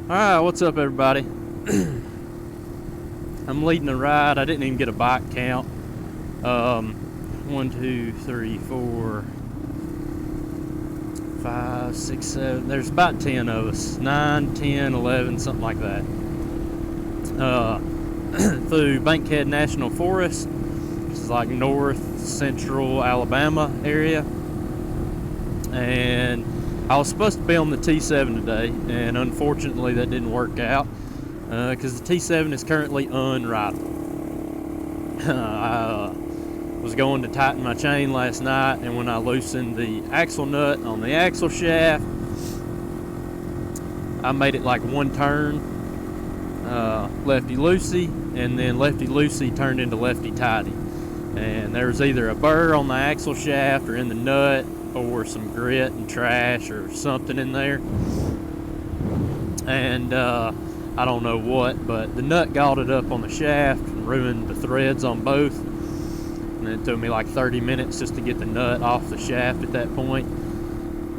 Alright, what's up everybody? I'm leading a ride. I didn't even get a bike count. 1, 2, 3, 4, 5, 6, 7. There's about 10 of us. 9, 10, 11, something like that. Through Bankhead National Forest, which is like north central Alabama area. And I was supposed to be on the T7 today, and unfortunately that didn't work out because the T7 is currently unrideable. I was going to tighten my chain last night, and when I loosened the axle nut on the axle shaft, I made it like one turn, lefty-loosey, and then lefty-loosey turned into lefty-tighty. And there was either a burr on the axle shaft or in the nut, or some grit and trash or something in there, and I don't know what, but the nut got it up on the shaft and ruined the threads on both, and it took me like 30 minutes just to get the nut off the shaft at that point.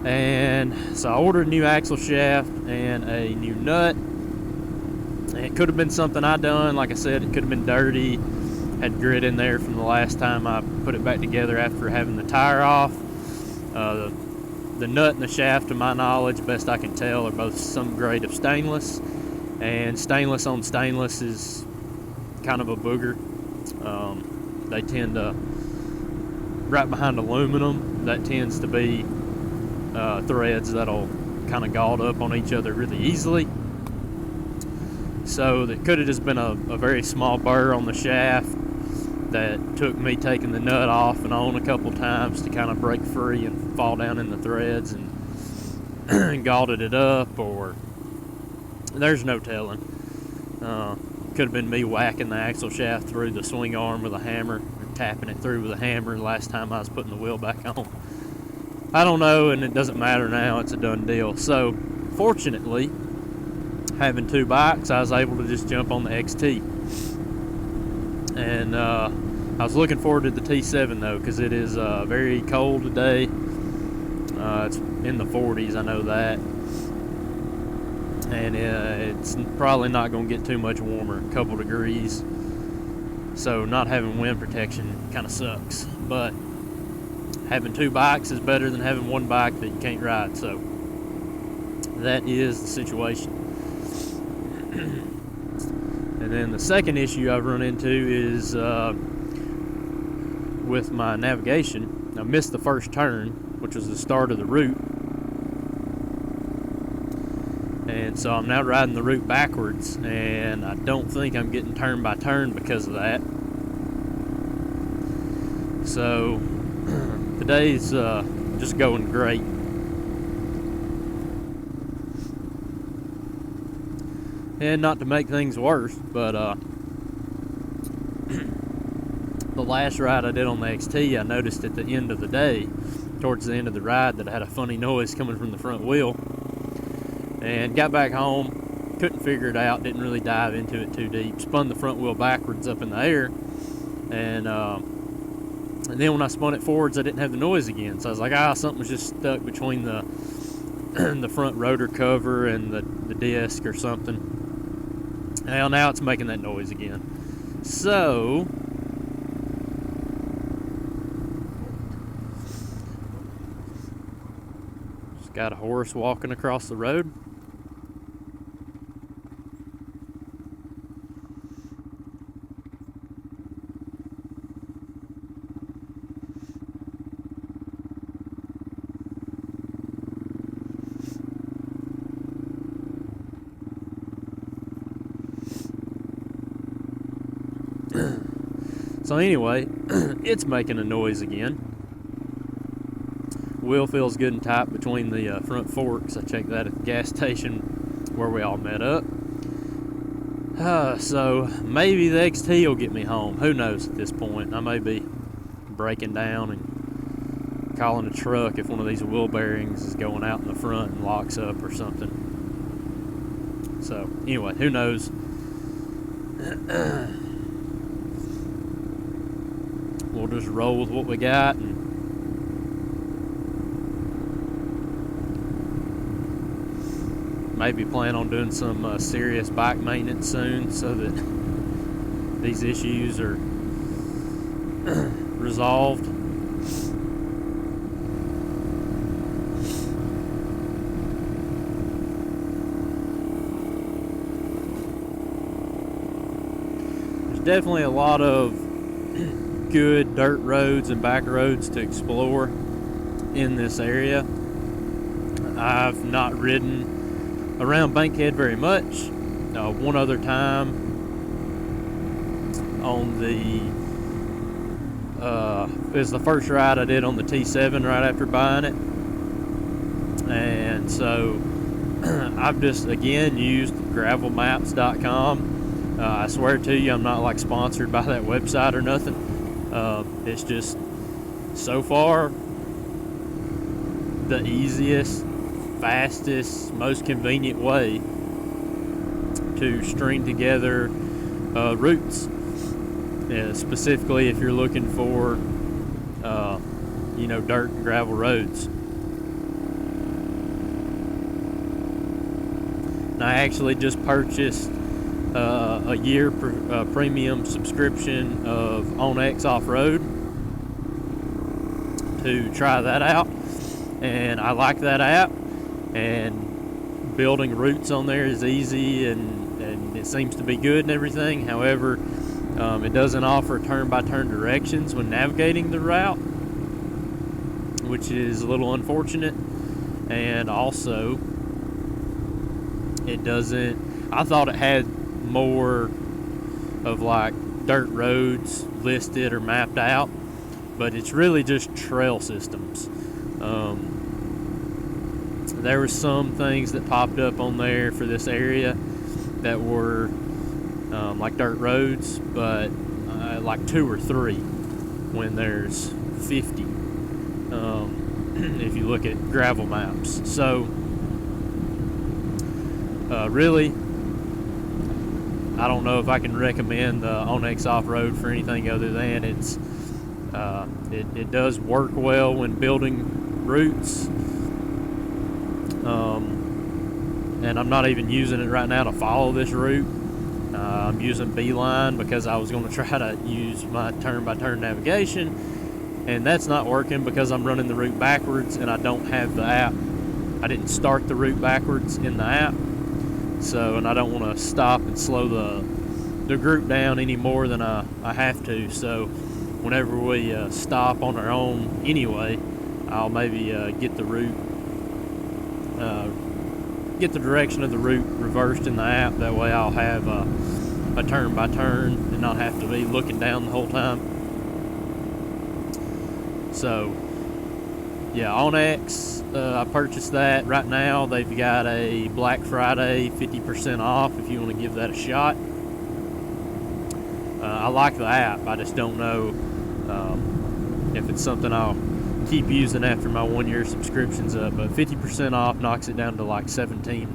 And so I ordered a new axle shaft and a new nut, and it could have been something I done. Like I said, it could have been dirty, had grit in there from the last time I put it back together after having the tire off. The nut and the shaft, to my knowledge, best I can tell, are both some grade of stainless, and stainless on stainless is kind of a booger. They tend to, right behind aluminum, that tends to be threads that'll kind of galled up on each other really easily. So that could have just been a very small burr on the shaft that took me taking the nut off and on a couple times to kind of break free and fall down in the threads and galled it up, or there's no telling. Could have been me whacking the axle shaft through the swing arm with a hammer, or tapping it through with a hammer last time I was putting the wheel back on. I don't know, and it doesn't matter now. It's a done deal. So fortunately, having two bikes, I was able to just jump on the XT. And I was looking forward to the T7 though, because it is very cold today. It's in the 40s, I know that. And it's probably not going to get too much warmer, a couple degrees. So not having wind protection kind of sucks. But having two bikes is better than having one bike that you can't ride. So that is the situation. And then the second issue I've run into is with my navigation. I missed the first turn, which was the start of the route. And so I'm now riding the route backwards, and I don't think I'm getting turn by turn because of that. So today's just going great. And not to make things worse, but the last ride I did on the XT, I noticed at the end of the day, towards the end of the ride, that I had a funny noise coming from the front wheel. And got back home, couldn't figure it out, didn't really dive into it too deep. Spun the front wheel backwards up in the air, and then when I spun it forwards, I didn't have the noise again. So I was like, something was just stuck between the the front rotor cover and the disc or something. Well, now it's making that noise again. So just got a horse walking across the road. So anyway, it's making a noise again. Wheel feels good and tight between the front forks. I checked that at the gas station where we all met up. So maybe the XT will get me home. Who knows at this point? I may be breaking down and calling a truck if one of these wheel bearings is going out in the front and locks up or something. So anyway, who knows? We'll just roll with what we got. And maybe plan on doing some serious bike maintenance soon, so that these issues are resolved. There's definitely a lot of good dirt roads and back roads to explore in this area. I've not ridden around Bankhead very much. One other time on the it was the first ride I did on the T7 right after buying it, and so I've just again used gravelmaps.com. I swear to you, I'm not like sponsored by that website or nothing. It's just so far the easiest, fastest, most convenient way to string together routes. Specifically if you're looking for dirt and gravel roads. And I actually just purchased a year premium subscription of OnX Off-Road to try that out, and I like that app, and building routes on there is easy, and it seems to be good and everything. However, it doesn't offer turn-by-turn directions when navigating the route, which is a little unfortunate. And also, it doesn't, I thought it had more of like dirt roads listed or mapped out, but it's really just trail systems. There were some things that popped up on there for this area that were like dirt roads, but like 2 or 3 when there's 50 if you look at gravel maps. So really, I don't know if I can recommend the OnX Off-Road for anything other than it does work well when building routes, and I'm not even using it right now to follow this route. I'm using Beeline because I was going to try to use my turn-by-turn navigation, and that's not working because I'm running the route backwards and I don't have the app. I didn't start the route backwards in the app, so, and I don't want to stop and slow the group down any more than I have to. So whenever we stop on our own anyway, I'll maybe get the route, get the direction of the route reversed in the app. That way I'll have a turn-by-turn and not have to be looking down the whole time. So yeah, OnX, I purchased that. Right now they've got a Black Friday 50% off if you want to give that a shot. I like the app, I just don't know if it's something I'll keep using after my 1-year subscription's up, but 50% off knocks it down to like 17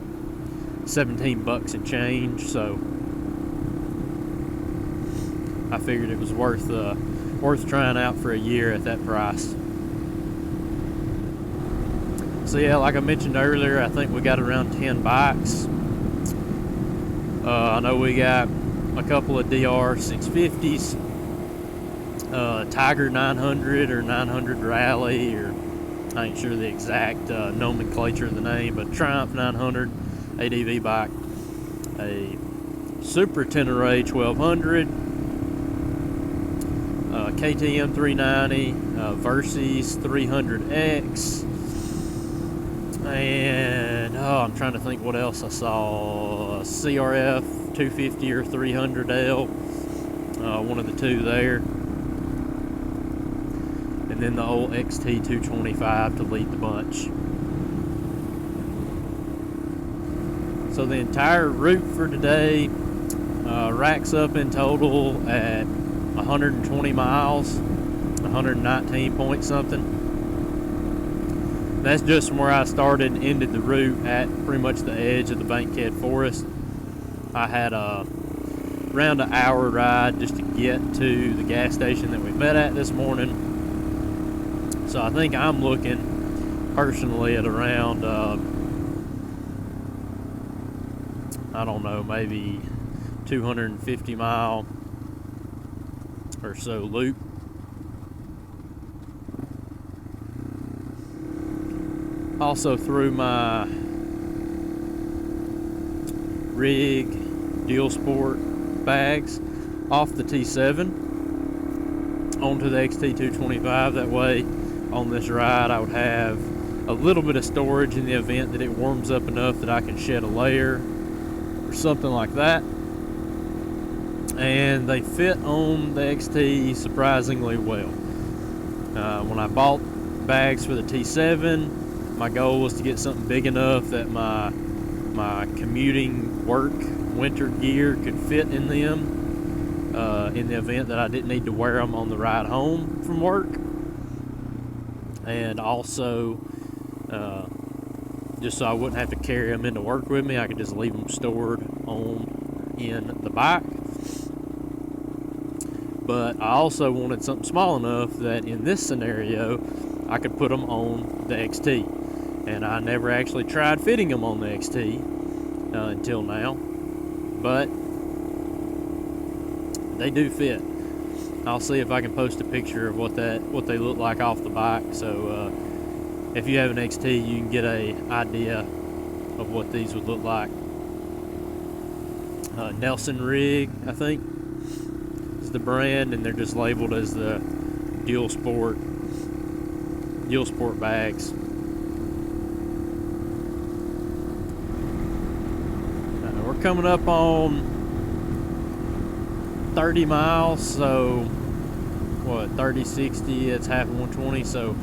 bucks and change, so I figured it was worth trying out for a year at that price. So yeah, like I mentioned earlier, I think we got around 10 bikes. I know we got a couple of DR 650s, Tiger 900 or 900 Rally, or I ain't sure the exact nomenclature of the name, but Triumph 900 ADV bike, a Super Tenere 1200, KTM 390, Versys 300X, and I'm trying to think what else I saw. CRF 250 or 300L, one of the two there, and then the old XT225 to lead the bunch. So the entire route for today racks up in total at 120 miles, 119 point something. That's just from where I started and ended the route at pretty much the edge of the Bankhead Forest. I had around an hour ride just to get to the gas station that we met at this morning. So I think I'm looking personally at around I don't know, maybe 250 mile or so loop. Also threw my rig dual sport bags off the T7 onto the XT225. That way on this ride I would have a little bit of storage in the event that it warms up enough that I can shed a layer or something like that. And they fit on the XT surprisingly well. When I bought bags for the T7, my goal was to get something big enough that my commuting work winter gear could fit in them in the event that I didn't need to wear them on the ride home from work. And also just so I wouldn't have to carry them into work with me, I could just leave them stored in the bike. But I also wanted something small enough that in this scenario I could put them on the XT. And I never actually tried fitting them on the XT until now, but they do fit. I'll see if I can post a picture of what they look like off the bike, so if you have an XT you can get an idea of what these would look like. Nelson Rig, I think, is the brand, and they're just labeled as the dual sport bags. We're coming up on 30 miles, so what, 30, 60, it's half of 120, so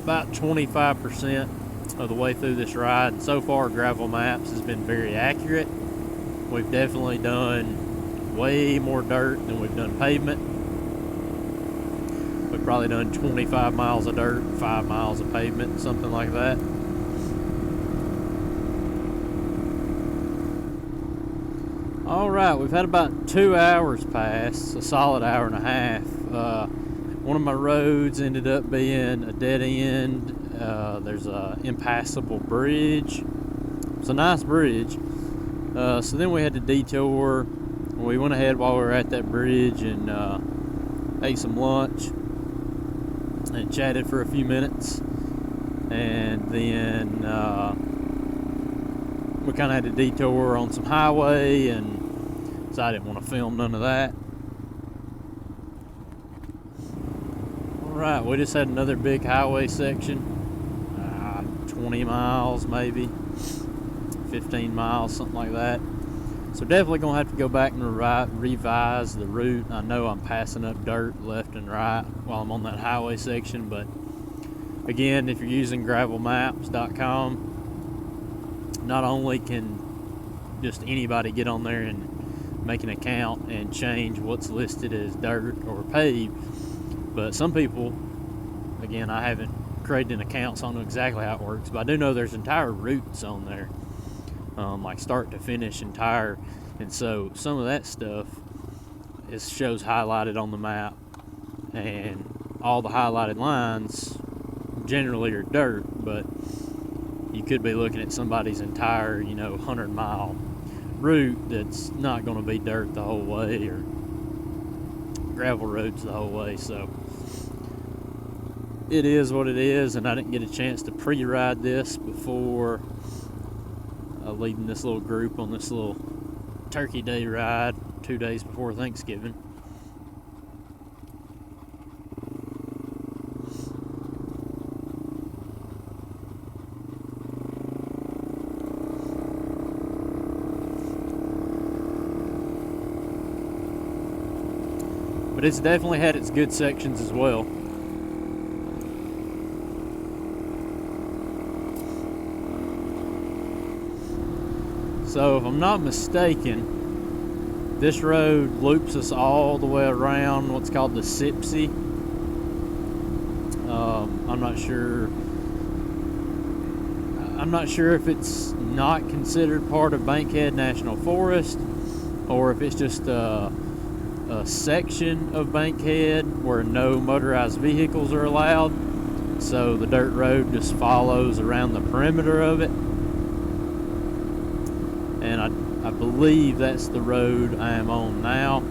about 25% of the way through this ride. And so far, Gravel Maps has been very accurate. We've definitely done way more dirt than we've done pavement. We've probably done 25 miles of dirt, 5 miles of pavement, something like that. Alright, we've had about 2 hours pass, a solid hour and a half. One of my roads ended up being a dead end. There's a impassable bridge. It's a nice bridge. So then we had to detour. We went ahead while we were at that bridge and ate some lunch and chatted for a few minutes. And then we kind of had to detour on some highway, and so I didn't want to film none of that. Alright, we just had another big highway section, 20 miles maybe, 15 miles, something like that. So definitely going to have to go back and revise the route. I know I'm passing up dirt left and right while I'm on that highway section, but again, if you're using gravelmaps.com, not only can just anybody get on there and make an account and change what's listed as dirt or paved, but some people, again, I haven't created an account, so I don't know exactly how it works, but I do know there's entire routes on there, like start to finish entire, and so some of that stuff shows highlighted on the map, and all the highlighted lines generally are dirt, but you could be looking at somebody's entire, 100-mile route that's not going to be dirt the whole way or gravel roads the whole way. So it is what it is, and I didn't get a chance to pre-ride this before leading this little group on this little Turkey Day ride 2 days before Thanksgiving. But it's definitely had its good sections as well. So if I'm not mistaken, this road loops us all the way around what's called the Sipsey. I'm not sure if it's not considered part of Bankhead National Forest, or if it's just a section of Bankhead where no motorized vehicles are allowed, so the dirt road just follows around the perimeter of it. and I believe that's the road I am on now.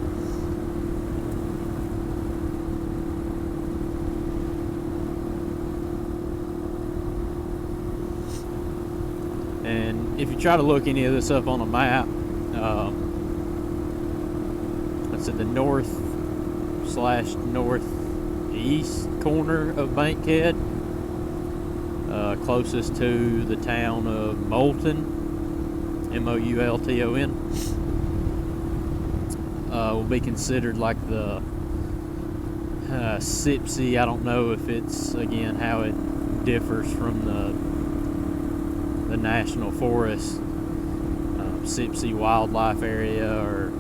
And if you try to look any of this up on a map, it's at the north/northeast corner of Bankhead, closest to the town of Moulton, Moulton, will be considered like the Sipsey. I don't know if it's, again, how it differs from the National Forest, Sipsey Wildlife Area or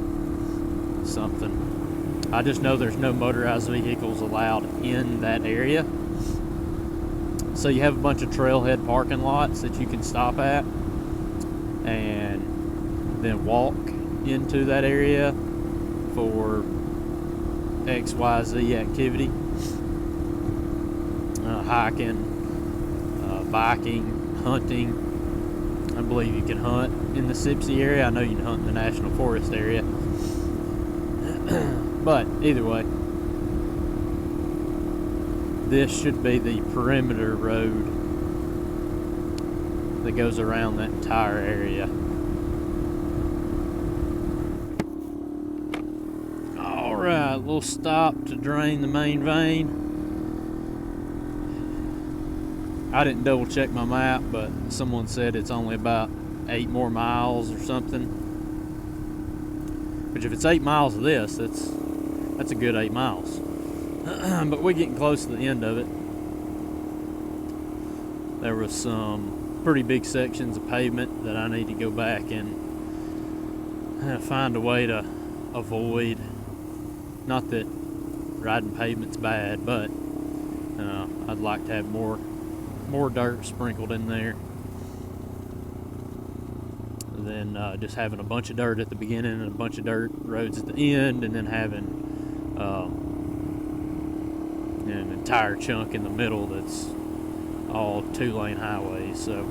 something. I just know there's no motorized vehicles allowed in that area. So you have a bunch of trailhead parking lots that you can stop at and then walk into that area for XYZ activity. Hiking, biking, hunting. I believe you can hunt in the Sipsey area. I know you can hunt in the National Forest area. But either way, this should be the perimeter road that goes around that entire area. Alright, little stop to drain the main vein. I didn't double check my map, but someone said it's only about 8 more miles or something. Which, if it's 8 miles of this, that's a good 8 miles. But we're getting close to the end of it. There was some pretty big sections of pavement that I need to go back and find a way to avoid. Not that riding pavement's bad, but I'd like to have more dirt sprinkled in there than just having a bunch of dirt at the beginning and a bunch of dirt roads at the end, and then having an entire chunk in the middle that's all 2-lane highways. So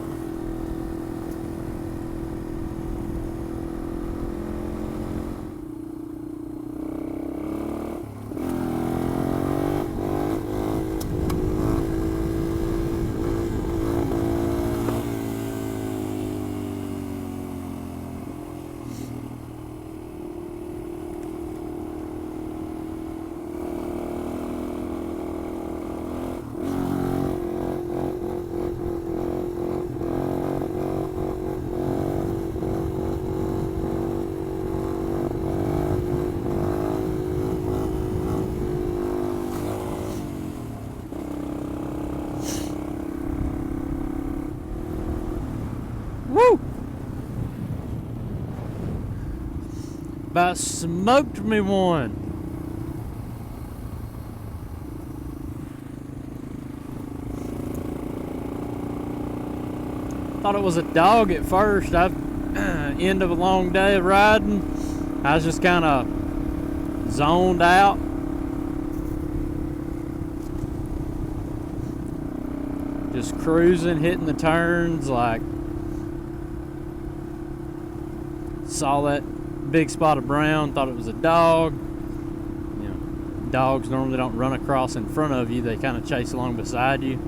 about smoked me one. Thought it was a dog at first. End of a long day of riding, I was just kind of zoned out. Just cruising, hitting the turns, like saw that big spot of brown, thought it was a dog. You know, dogs normally don't run across in front of you, they kind of chase along beside you.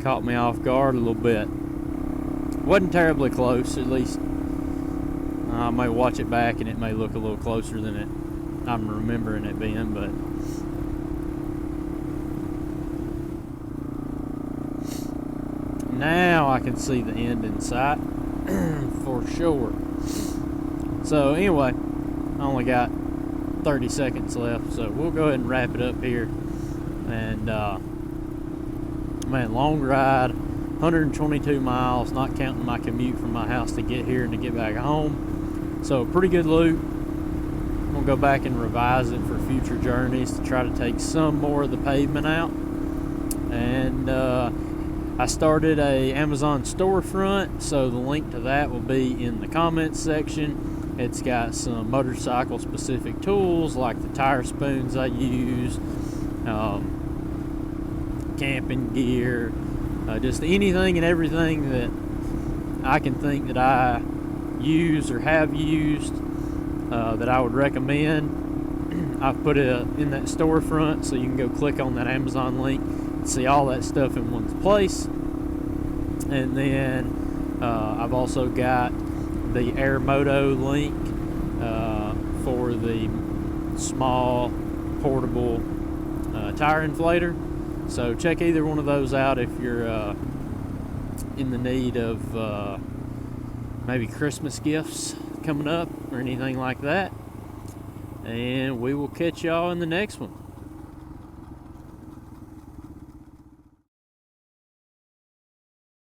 Caught me off guard a little bit. Wasn't terribly close, at least. I may watch it back and it may look a little closer than I'm remembering it being, but now I can see the end in sight for sure. So anyway, I only got 30 seconds left, so we'll go ahead and wrap it up here. And man, long ride, 122 miles, not counting my commute from my house to get here and to get back home. So pretty good loop. I'm gonna go back and revise it for future journeys to try to take some more of the pavement out. And I started a Amazon storefront, so the link to that will be in the comments section. It's got some motorcycle specific tools like the tire spoons I use, camping gear, just anything and everything that I can think that I use or have used that I would recommend. I've put it in that storefront, so you can go click on that Amazon link and see all that stuff in one place. And then I've also got the Air Moto link for the small portable tire inflator. So check either one of those out if you're in the need of maybe Christmas gifts coming up or anything like that. And we will catch y'all in the next one.